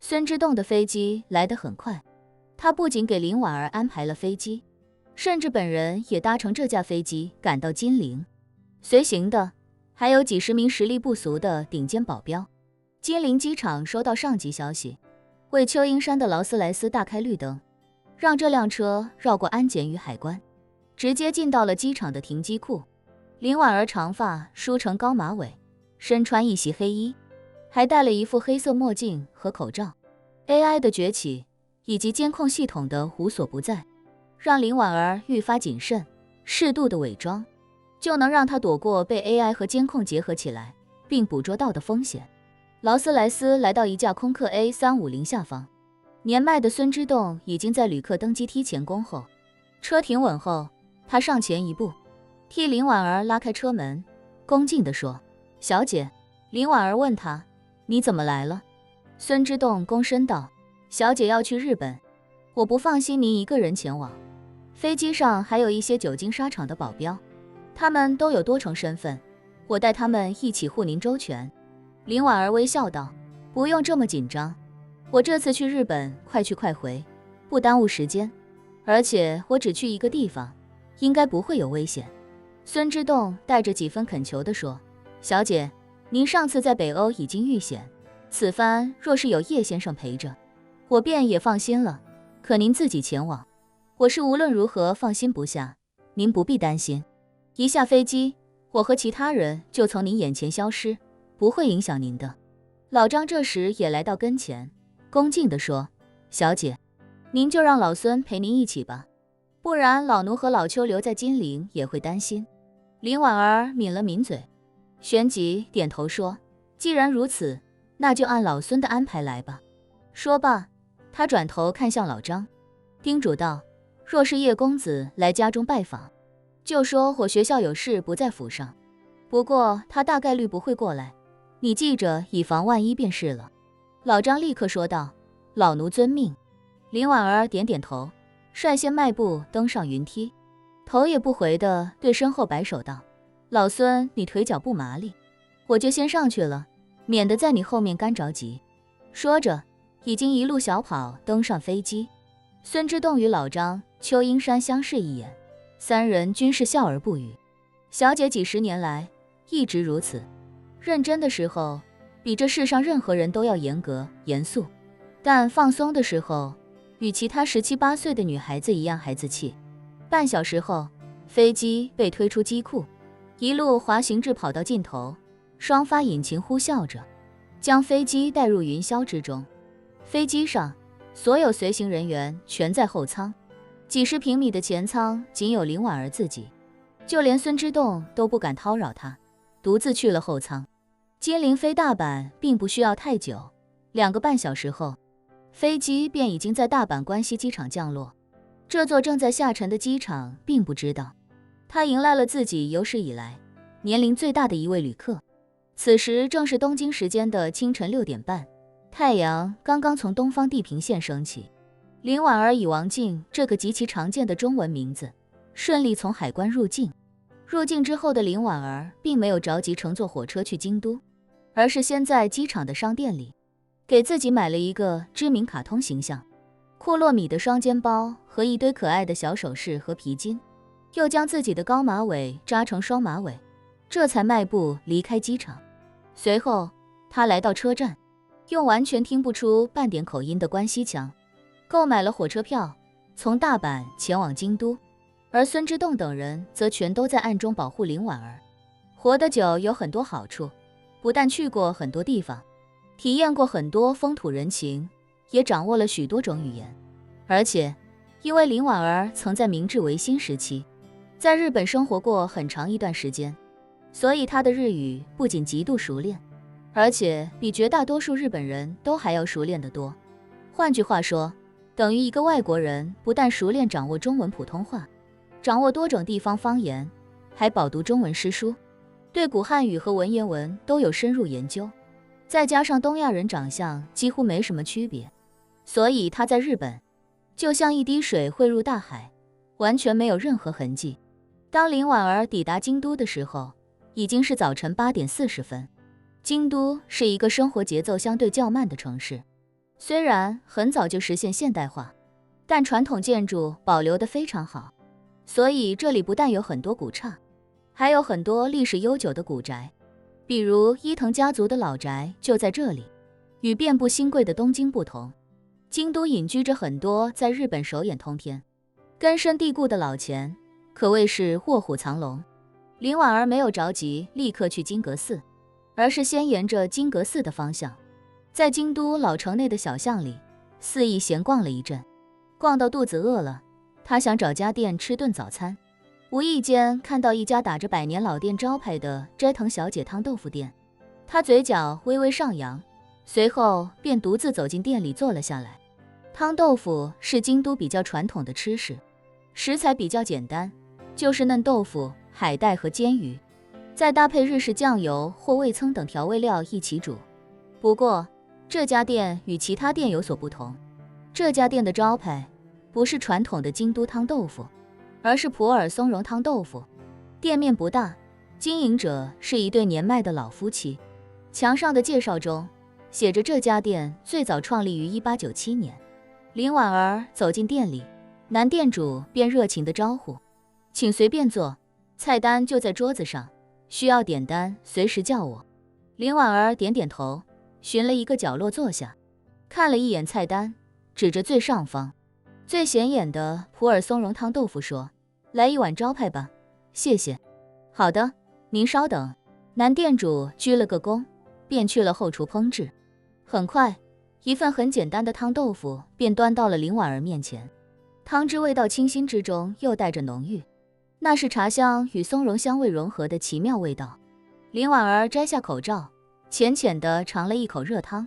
孙之洞的飞机来得很快，他不仅给林婉儿安排了飞机，甚至本人也搭乘这架飞机赶到金陵。随行的还有几十名实力不俗的顶尖保镖。金陵机场收到上级消息，为秋英山的劳斯莱斯大开绿灯，让这辆车绕过安检与海关，直接进到了机场的停机库。林婉儿长发梳成高马尾，身穿一袭黑衣，还戴了一副黑色墨镜和口罩。AI 的崛起以及监控系统的无所不在，让林婉儿愈发谨慎，适度的伪装就能让她躲过被 AI 和监控结合起来并捕捉到的风险。劳斯莱斯来到一架空客 A350下方，年迈的孙之洞已经在旅客登机梯前恭候。车停稳后，他上前一步，替林婉儿拉开车门，恭敬地说：“小姐。”林婉儿问他：“你怎么来了？”孙之洞躬身道：“小姐要去日本，我不放心您一个人前往。飞机上还有一些久经沙场的保镖，他们都有多重身份，我带他们一起护您周全。”林婉儿微笑道：“不用这么紧张，我这次去日本快去快回，不耽误时间，而且我只去一个地方，应该不会有危险。”孙之洞带着几分恳求地说：“小姐，您上次在北欧已经遇险，此番若是有叶先生陪着，我便也放心了。可您自己前往，我是无论如何放心不下，您不必担心。一下飞机，我和其他人就从您眼前消失，不会影响您的。”老张这时也来到跟前，恭敬地说：“小姐，您就让老孙陪您一起吧，不然老奴和老邱留在金陵也会担心。”林婉儿抿了抿嘴，旋即点头说：“既然如此，那就按老孙的安排来吧。”说罢，他转头看向老张，叮嘱道：“若是叶公子来家中拜访，就说我学校有事不在府上，不过他大概率不会过来，你记着以防万一便是了。”老张立刻说道：“老奴遵命。”林婉儿点点头，率先迈步登上云梯，头也不回地对身后摆手道：“老孙你腿脚不麻利，我就先上去了，免得在你后面干着急。”说着已经一路小跑登上飞机。孙之洞与老张、邱英山相视一眼，三人均是笑而不语。小姐几十年来一直如此，认真的时候比这世上任何人都要严格严肃，但放松的时候与其他17、18岁的女孩子一样孩子气。半小时后，飞机被推出机库，一路滑行至跑道尽头，双发引擎呼啸着，将飞机带入云霄之中。飞机上所有随行人员全在后舱，几十平米的前舱仅有林婉儿自己，就连孙之洞都不敢叨扰她，独自去了后舱。金陵飞大阪并不需要太久，2个半小时后，飞机便已经在大阪关西机场降落。这座正在下沉的机场并不知道，他迎来了自己有史以来年龄最大的一位旅客。此时正是东京时间的清晨6点半，太阳刚刚从东方地平线升起。林婉儿以王静这个极其常见的中文名字，顺利从海关入境。入境之后的林婉儿并没有着急乘坐火车去京都，而是先在机场的商店里给自己买了一个知名卡通形象库洛米的双肩包和一堆可爱的小首饰和皮筋，又将自己的高马尾扎成双马尾，这才迈步离开机场。随后他来到车站，用完全听不出半点口音的关西腔购买了火车票，从大阪前往京都。而孙之洞等人则全都在暗中保护林婉儿。活得久有很多好处，不但去过很多地方，体验过很多风土人情，也掌握了许多种语言。而且因为林婉儿曾在明治维新时期在日本生活过很长一段时间，所以她的日语不仅极度熟练，而且比绝大多数日本人都还要熟练得多。换句话说，等于一个外国人不但熟练掌握中文普通话，掌握多种地方方言，还饱读中文诗书，对古汉语和文言文都有深入研究，再加上东亚人长相几乎没什么区别，所以他在日本就像一滴水汇入大海，完全没有任何痕迹。当林婉儿抵达京都的时候，已经是早晨8点40分。京都是一个生活节奏相对较慢的城市，虽然很早就实现现代化，但传统建筑保留得非常好，所以这里不但有很多古刹，还有很多历史悠久的古宅，比如伊藤家族的老宅就在这里。与遍布新贵的东京不同，京都隐居着很多在日本手眼通天、根深蒂固的老钱，可谓是卧虎藏龙。林婉儿没有着急立刻去金阁寺，而是先沿着金阁寺的方向，在京都老城内的小巷里肆意闲逛了一阵。逛到肚子饿了，她想找家店吃顿早餐，无意间看到一家打着百年老店招牌的斋藤小姐汤豆腐店，她嘴角微微上扬，随后便独自走进店里坐了下来。汤豆腐是京都比较传统的吃食，食材比较简单，就是嫩豆腐、海带和煎鱼，再搭配日式酱油或味噌等调味料一起煮。不过这家店与其他店有所不同，这家店的招牌不是传统的京都汤豆腐，而是普洱松茸汤豆腐。店面不大，经营者是一对年迈的老夫妻。墙上的介绍中写着这家店最早创立于1897年。林婉儿走进店里，男店主便热情地招呼：“请随便坐，菜单就在桌子上，需要点单随时叫我。”林婉儿点点头，寻了一个角落坐下，看了一眼菜单，指着最上方最显眼的普洱松茸汤豆腐说：“来一碗招牌吧，谢谢。”“好的，您稍等。”男店主鞠了个躬，便去了后厨烹制。很快，一份很简单的汤豆腐便端到了林婉儿面前。汤汁味道清新之中又带着浓郁，那是茶香与松茸香味融合的奇妙味道。林婉儿摘下口罩，浅浅地尝了一口热汤，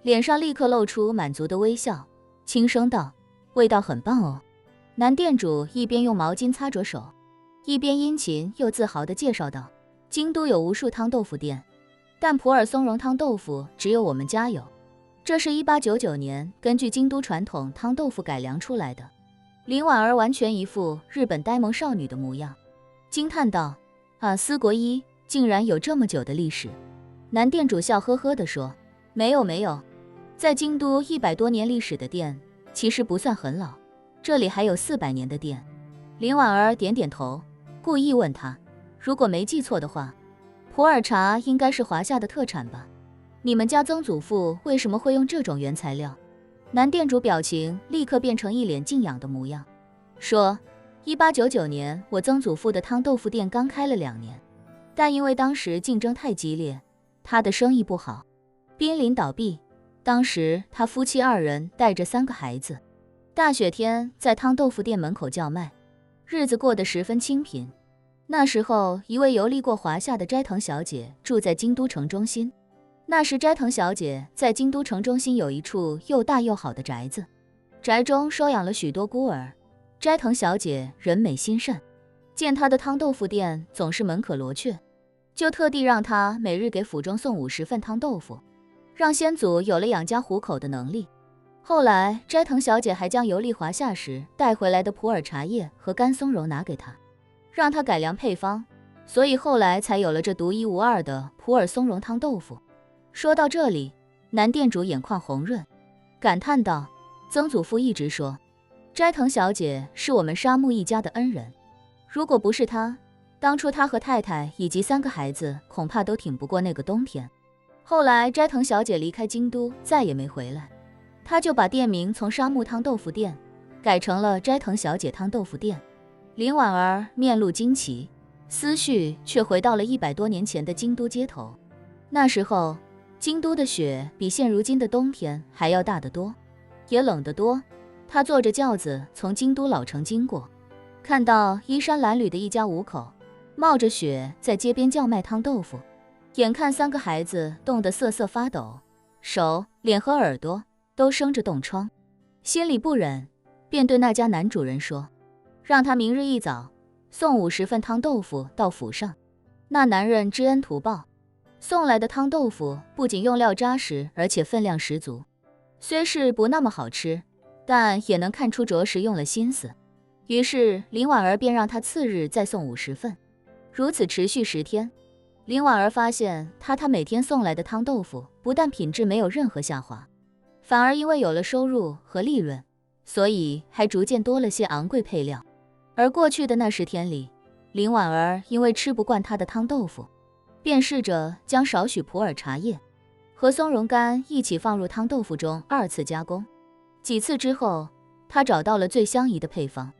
脸上立刻露出满足的微笑，轻声道：“味道很棒哦。”男店主一边用毛巾擦着手，一边殷勤又自豪地介绍道：“京都有无数汤豆腐店，但普洱松茸汤豆腐只有我们家有。这是1899年根据京都传统汤豆腐改良出来的。”林婉儿完全一副日本呆萌少女的模样，惊叹道：“啊，思国一竟然有这么久的历史。”男店主笑呵呵地说：“没有，在京都100多年历史的店其实不算很老，这里还有400年的店。”林婉儿点点头，故意问他：“如果没记错的话，普洱茶应该是华夏的特产吧？你们家曾祖父为什么会用这种原材料？”男店主表情立刻变成一脸敬仰的模样，说：“1899年我曾祖父的汤豆腐店刚开了2年，但因为当时竞争太激烈，他的生意不好，濒临倒闭。当时他夫妻2人带着3个孩子，大雪天在汤豆腐店门口叫卖，日子过得十分清贫。那时候，一位游历过华夏的斋藤小姐住在京都城中心。那时斋藤小姐在京都城中心有一处又大又好的宅子，宅中收养了许多孤儿。斋藤小姐人美心善，见她的汤豆腐店总是门可罗雀，就特地让她每日给府中送50份汤豆腐，让先祖有了养家糊口的能力。后来斋藤小姐还将游历华夏时带回来的普洱茶叶和干松茸拿给她，让她改良配方，所以后来才有了这独一无二的普洱松茸汤豆腐。说到这里，男店主眼眶红润，感叹道：“曾祖父一直说，斋藤小姐是我们沙木一家的恩人，如果不是她，当初他和太太以及3个孩子恐怕都挺不过那个冬天。后来斋藤小姐离开京都，再也没回来，他就把店名从沙木汤豆腐店改成了斋藤小姐汤豆腐店。”林婉儿面露惊奇，思绪却回到了100多年前的京都街头。那时候京都的雪比现如今的冬天还要大得多，也冷得多。他坐着轿子从京都老城经过，看到衣衫褴褛的一家5口冒着雪在街边叫卖汤豆腐，眼看3个孩子冻得瑟瑟发抖，手、脸和耳朵都生着冻疮，心里不忍，便对那家男主人说，让他明日一早送50份汤豆腐到府上。那男人知恩图报，送来的汤豆腐不仅用料扎实，而且分量十足，虽是不那么好吃，但也能看出着实用了心思。于是林婉儿便让他次日再送50份，如此持续10天。林婉儿发现他每天送来的汤豆腐不但品质没有任何下滑，反而因为有了收入和利润，所以还逐渐多了些昂贵配料。而过去的那10天里，林婉儿因为吃不惯他的汤豆腐，便试着将少许普洱茶叶和松茸干一起放入汤豆腐中2次加工。几次之后，他找到了最相宜的配方，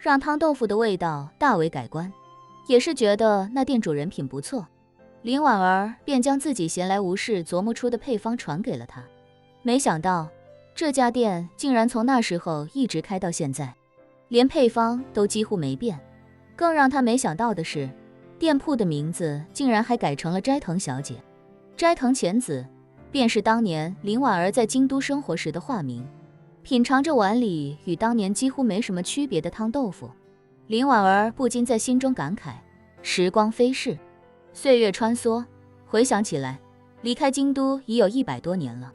让汤豆腐的味道大为改观。也是觉得那店主人品不错，林婉儿便将自己闲来无事琢磨出的配方传给了他。没想到这家店竟然从那时候一直开到现在，连配方都几乎没变。更让他没想到的是，店铺的名字竟然还改成了斋藤小姐。斋藤浅子便是当年林婉儿在京都生活时的化名。品尝着碗里与当年几乎没什么区别的汤豆腐，林婉儿不禁在心中感慨，时光飞逝，岁月穿梭，回想起来，离开京都已有100多年了。